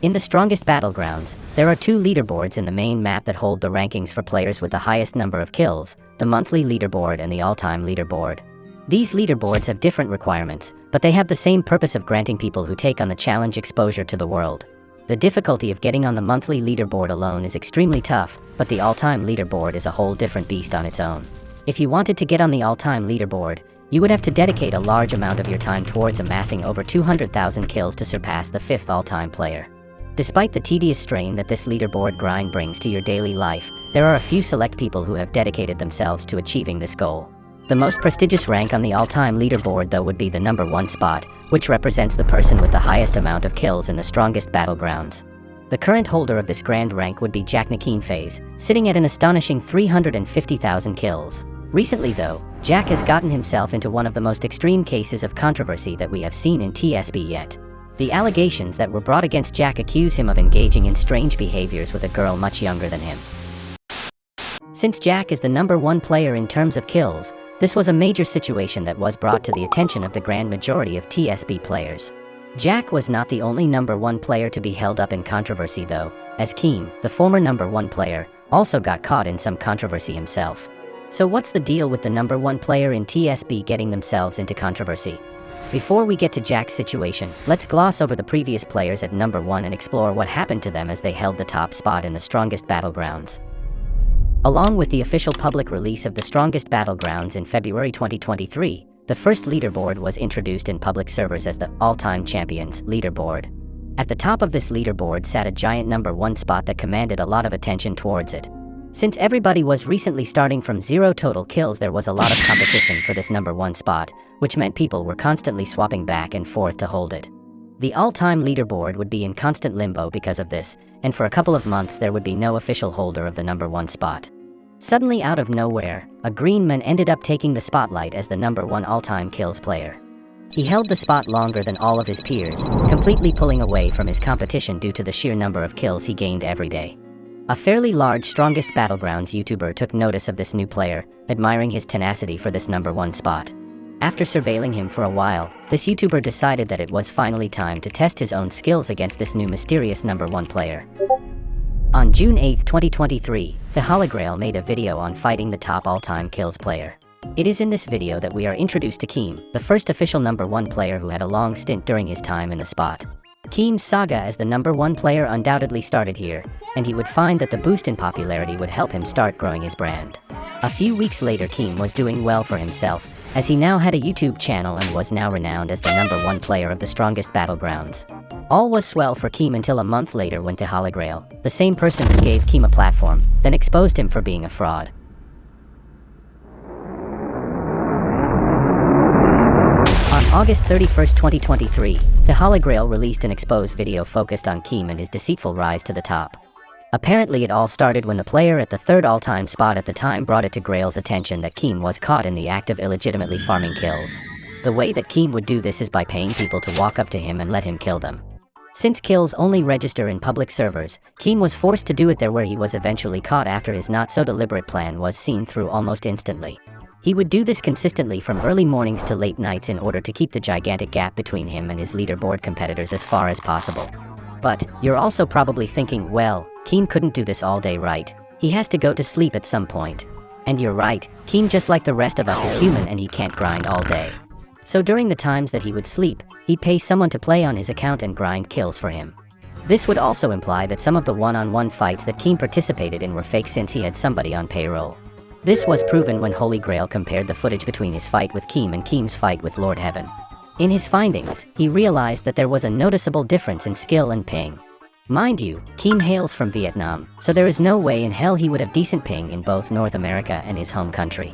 In the Strongest Battlegrounds, there are two leaderboards in the main map that hold the rankings for players with the highest number of kills, the monthly leaderboard and the all-time leaderboard. These leaderboards have different requirements, but they have the same purpose of granting people who take on the challenge exposure to the world. The difficulty of getting on the monthly leaderboard alone is extremely tough, but the all-time leaderboard is a whole different beast on its own. If you wanted to get on the all-time leaderboard, you would have to dedicate a large amount of your time towards amassing over 200,000 kills to surpass the 5th all-time player. Despite the tedious strain that this leaderboard grind brings to your daily life, there are a few select people who have dedicated themselves to achieving this goal. The most prestigious rank on the all-time leaderboard though would be the number 1 spot, which represents the person with the highest amount of kills in the Strongest Battlegrounds. The current holder of this grand rank would be JackNikeenFaiz, sitting at an astonishing 350,000 kills. Recently though, Jack has gotten himself into one of the most extreme cases of controversy that we have seen in TSB yet. The allegations that were brought against Jack accuse him of engaging in strange behaviors with a girl much younger than him. Since Jack is the number 1 player in terms of kills, this was a major situation that was brought to the attention of the grand majority of TSB players. Jack was not the only number 1 player to be held up in controversy though, as Keem, the former number 1 player, also got caught in some controversy himself. So what's the deal with the number 1 player in TSB getting themselves into controversy? Before we get to Jack's situation, let's gloss over the previous players at number 1 and explore what happened to them as they held the top spot in the Strongest Battlegrounds. Along with the official public release of the Strongest Battlegrounds in February 2023, the first leaderboard was introduced in public servers as the All-Time Champions leaderboard. At the top of this leaderboard sat a giant number 1 spot that commanded a lot of attention towards it. Since everybody was recently starting from 0 total kills, there was a lot of competition for this number 1 spot, which meant people were constantly swapping back and forth to hold it. The all-time leaderboard would be in constant limbo because of this, and for a couple of months there would be no official holder of the number 1 spot. Suddenly out of nowhere, a Greenman ended up taking the spotlight as the number 1 all-time kills player. He held the spot longer than all of his peers, completely pulling away from his competition due to the sheer number of kills he gained every day. A fairly large Strongest Battlegrounds YouTuber took notice of this new player, admiring his tenacity for this number 1 spot. After surveilling him for a while, this YouTuber decided that it was finally time to test his own skills against this new mysterious number 1 player. On June 8, 2023, the Holograil made a video on fighting the top all-time kills player. It is in this video that we are introduced to Keem, the first official number 1 player who had a long stint during his time in the spot. Keem's saga as the number 1 player undoubtedly started here, and he would find that the boost in popularity would help him start growing his brand. A few weeks later, Keem was doing well for himself, as he now had a YouTube channel and was now renowned as the number 1 player of the Strongest Battlegrounds. All was swell for Keem until a month later when the Holograil, the same person who gave Keem a platform, then exposed him for being a fraud. On August 31, 2023, the Holograil released an exposed video focused on Keem and his deceitful rise to the top. Apparently it all started when the player at the 3rd all-time spot at the time brought it to Grail's attention that Keem was caught in the act of illegitimately farming kills. The way that Keem would do this is by paying people to walk up to him and let him kill them. Since kills only register in public servers, Keem was forced to do it there, where he was eventually caught after his not-so-deliberate plan was seen through almost instantly. He would do this consistently from early mornings to late nights in order to keep the gigantic gap between him and his leaderboard competitors as far as possible. But you're also probably thinking, well, Keem couldn't do this all day, right? He has to go to sleep at some point. And you're right, Keem, just like the rest of us, is human and he can't grind all day. So during the times that he would sleep, he'd pay someone to play on his account and grind kills for him. This would also imply that some of the one-on-one fights that Keem participated in were fake, since he had somebody on payroll. This was proven when Holy Grail compared the footage between his fight with Keem and Keem's fight with Lord Heaven. In his findings, he realized that there was a noticeable difference in skill and ping. Mind you, Keem hails from Vietnam, so there is no way in hell he would have decent ping in both North America and his home country.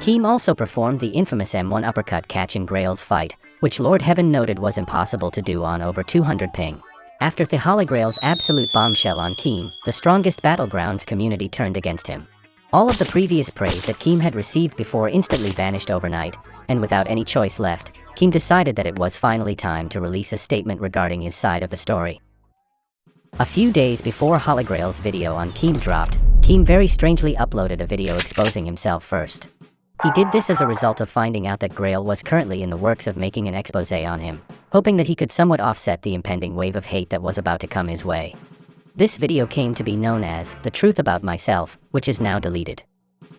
Keem also performed the infamous M1 uppercut catch in Grail's fight, which Lord Heaven noted was impossible to do on over 200 ping. After the Holograil's absolute bombshell on Keem, the Strongest Battlegrounds community turned against him. All of the previous praise that Keem had received before instantly vanished overnight, and without any choice left, Keem decided that it was finally time to release a statement regarding his side of the story. A few days before Holograil's video on Keem dropped, Keem very strangely uploaded a video exposing himself first. He did this as a result of finding out that Grail was currently in the works of making an expose on him, hoping that he could somewhat offset the impending wave of hate that was about to come his way. This video came to be known as The Truth About Myself, which is now deleted.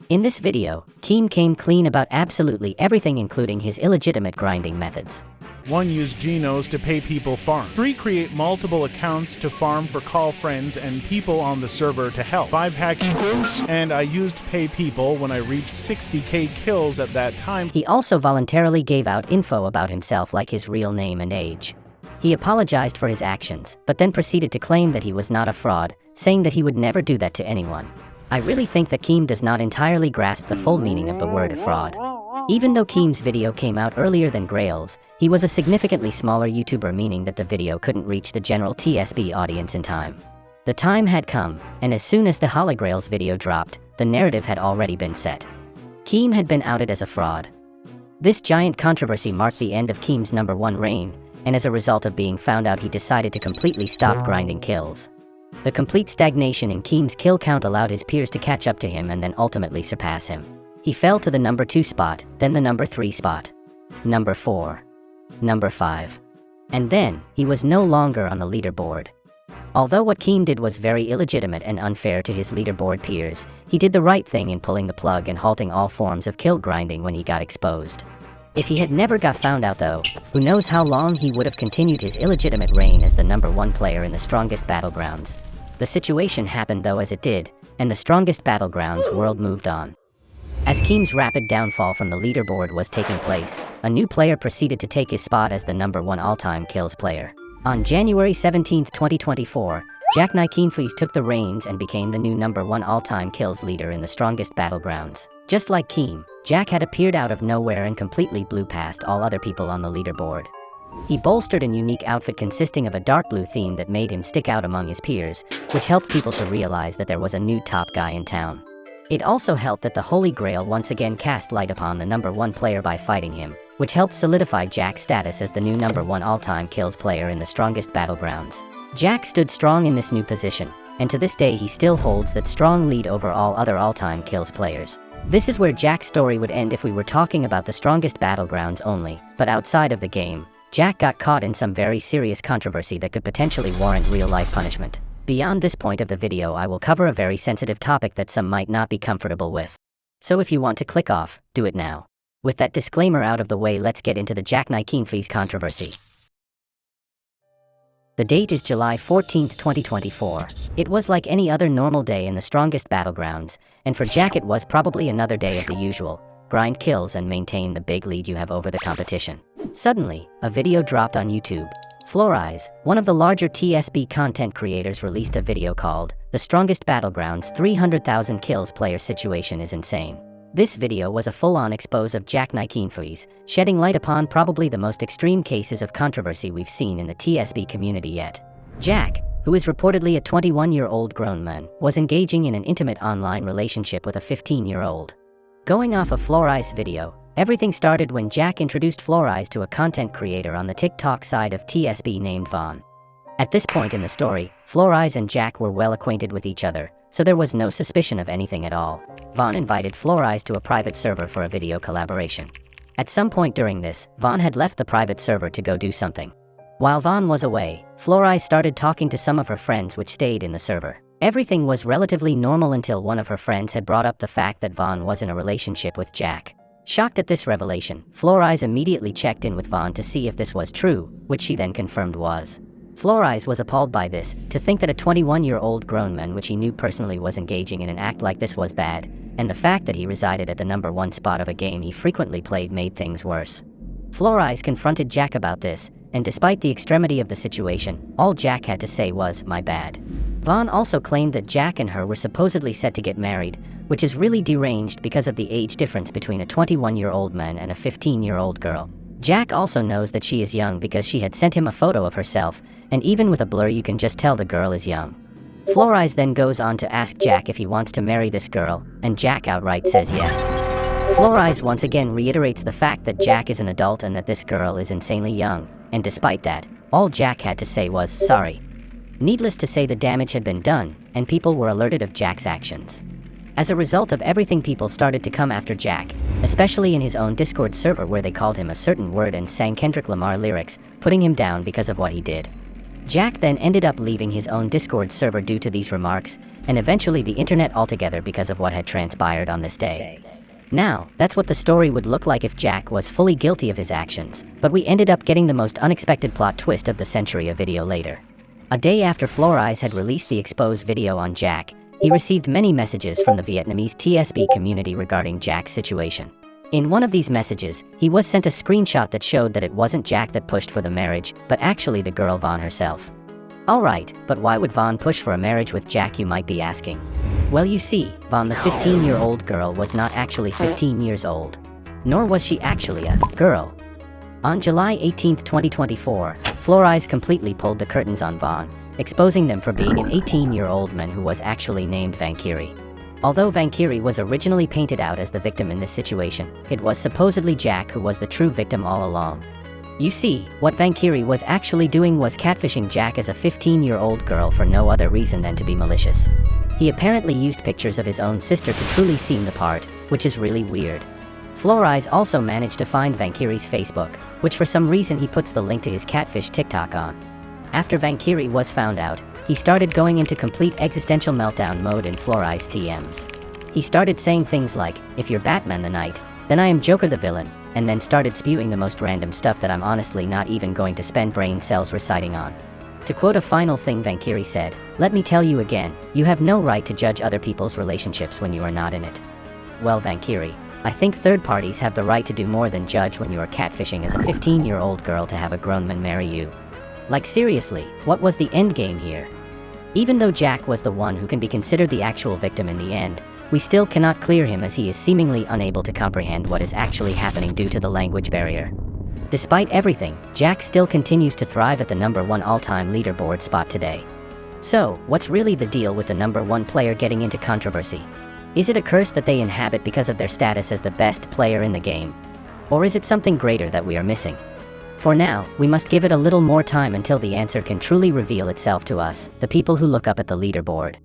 In this video, Keem came clean about absolutely everything, including his illegitimate grinding methods. 1. Use Genos to pay people farm. 3. Create multiple accounts to farm for call friends and people on the server to help. 5. Hack kills, and I used pay people when I reached 60k kills at that time. He also voluntarily gave out info about himself, like his real name and age. He apologized for his actions, but then proceeded to claim that he was not a fraud, saying that he would never do that to anyone. I really think that Keem does not entirely grasp the full meaning of the word fraud. Even though Keem's video came out earlier than Grail's, he was a significantly smaller YouTuber, meaning that the video couldn't reach the general TSB audience in time. The time had come, and as soon as the Holograil's video dropped, the narrative had already been set. Keem had been outed as a fraud. This giant controversy marked the end of Keem's #1 reign, and as a result of being found out, he decided to completely stop grinding kills. The complete stagnation in Keem's kill count allowed his peers to catch up to him and then ultimately surpass him. He fell to the #2 spot, then the #3 spot, #4, #5. And then, he was no longer on the leaderboard. Although what Keem did was very illegitimate and unfair to his leaderboard peers, he did the right thing in pulling the plug and halting all forms of kill grinding when he got exposed. If he had never got found out though, who knows how long he would have continued his illegitimate reign as the #1 player in the Strongest Battlegrounds. The situation happened though as it did, and the Strongest Battlegrounds world moved on. As Keem's rapid downfall from the leaderboard was taking place, a new player proceeded to take his spot as the #1 all-time kills player. On January 17, 2024, JackNikeenFaiz took the reins and became the new #1 all-time kills leader in the Strongest Battlegrounds. Just like Keem, Jack had appeared out of nowhere and completely blew past all other people on the leaderboard. He bolstered a unique outfit consisting of a dark blue theme that made him stick out among his peers, which helped people to realize that there was a new top guy in town. It also helped that the Holy Grail once again cast light upon the #1 player by fighting him, which helped solidify Jack's status as the new #1 all-time kills player in the Strongest Battlegrounds. Jack stood strong in this new position, and to this day he still holds that strong lead over all other all-time kills players. This is where Jack's story would end if we were talking about the Strongest Battlegrounds only, but outside of the game, Jack got caught in some very serious controversy that could potentially warrant real-life punishment. Beyond this point of the video, I will cover a very sensitive topic that some might not be comfortable with. So if you want to click off, do it now. With that disclaimer out of the way, let's get into the JackNikeenFaiz controversy. The date is July 14, 2024. It was like any other normal day in the Strongest Battlegrounds, and for Jack it was probably another day of the usual: grind kills and maintain the big lead you have over the competition. Suddenly, a video dropped on YouTube. Florize, one of the larger TSB content creators, released a video called The Strongest Battlegrounds 300,000 Kills Player Situation is Insane. This video was a full-on expose of JackNikeenFaiz, shedding light upon probably the most extreme cases of controversy we've seen in the TSB community yet. Jack, who is reportedly a 21-year-old grown man, was engaging in an intimate online relationship with a 15-year-old. Going off of Florize's video, everything started when Jack introduced Florize to a content creator on the TikTok side of TSB named Vaughn. At this point in the story, Florize and Jack were well acquainted with each other, so there was no suspicion of anything at all. Vaughn invited Florize to a private server for a video collaboration. At some point during this, Vaughn had left the private server to go do something. While Vaughn was away, Florize started talking to some of her friends which stayed in the server. Everything was relatively normal until one of her friends had brought up the fact that Vaughn was in a relationship with Jack. Shocked at this revelation, Florize immediately checked in with Vaughn to see if this was true, which she then confirmed was. Florize was appalled by this, to think that a 21-year-old grown man which he knew personally was engaging in an act like this was bad, and the fact that he resided at the #1 spot of a game he frequently played made things worse. Florize confronted Jack about this, and despite the extremity of the situation, all Jack had to say was, "My bad." Vaughn also claimed that Jack and her were supposedly set to get married, which is really deranged because of the age difference between a 21-year-old man and a 15-year-old girl. Jack also knows that she is young because she had sent him a photo of herself, and even with a blur you can just tell the girl is young. Florize then goes on to ask Jack if he wants to marry this girl, and Jack outright says yes. Florize once again reiterates the fact that Jack is an adult and that this girl is insanely young, and despite that, all Jack had to say was, "Sorry." Needless to say, the damage had been done, and people were alerted of Jack's actions. As a result of everything, people started to come after Jack, especially in his own Discord server where they called him a certain word and sang Kendrick Lamar lyrics, putting him down because of what he did. Jack then ended up leaving his own Discord server due to these remarks, and eventually the internet altogether because of what had transpired on this day. Now, that's what the story would look like if Jack was fully guilty of his actions, but we ended up getting the most unexpected plot twist of the century a video later. A day after Florize had released the exposed video on Jack, he received many messages from the Vietnamese TSB community regarding Jack's situation. In one of these messages, he was sent a screenshot that showed that it wasn't Jack that pushed for the marriage, but actually the girl Vaughn herself. Alright, but why would Vaughn push for a marriage with Jack, you might be asking? Well, you see, Vaughn, the 15-year-old girl, was not actually 15 years old. Nor was she actually a girl. On July 18, 2024, Florize completely pulled the curtains on Vaughn, exposing them for being an 18-year-old man who was actually named Vankiri. Although Vankiri was originally painted out as the victim in this situation, it was supposedly Jack who was the true victim all along. You see, what Vankiri was actually doing was catfishing Jack as a 15-year-old girl for no other reason than to be malicious. He apparently used pictures of his own sister to truly seem the part, which is really weird. Florize also managed to find Vankiri's Facebook, which for some reason he puts the link to his catfish TikTok on. After Vankiri was found out, he started going into complete existential meltdown mode in Florize TMs. He started saying things like, "If you're Batman the Knight, then I am Joker the villain," and then started spewing the most random stuff that I'm honestly not even going to spend brain cells reciting on. To quote a final thing Vankiri said, "Let me tell you again, you have no right to judge other people's relationships when you are not in it." Well, Vankiri, I think third parties have the right to do more than judge when you are catfishing as a 15-year-old girl to have a grown man marry you. Like seriously, what was the end game here? Even though Jack was the one who can be considered the actual victim in the end, we still cannot clear him as he is seemingly unable to comprehend what is actually happening due to the language barrier. Despite everything, Jack still continues to thrive at the #1 all-time leaderboard spot today. So, what's really the deal with the #1 player getting into controversy? Is it a curse that they inhabit because of their status as the best player in the game? Or is it something greater that we are missing? For now, we must give it a little more time until the answer can truly reveal itself to us, the people who look up at the leaderboard.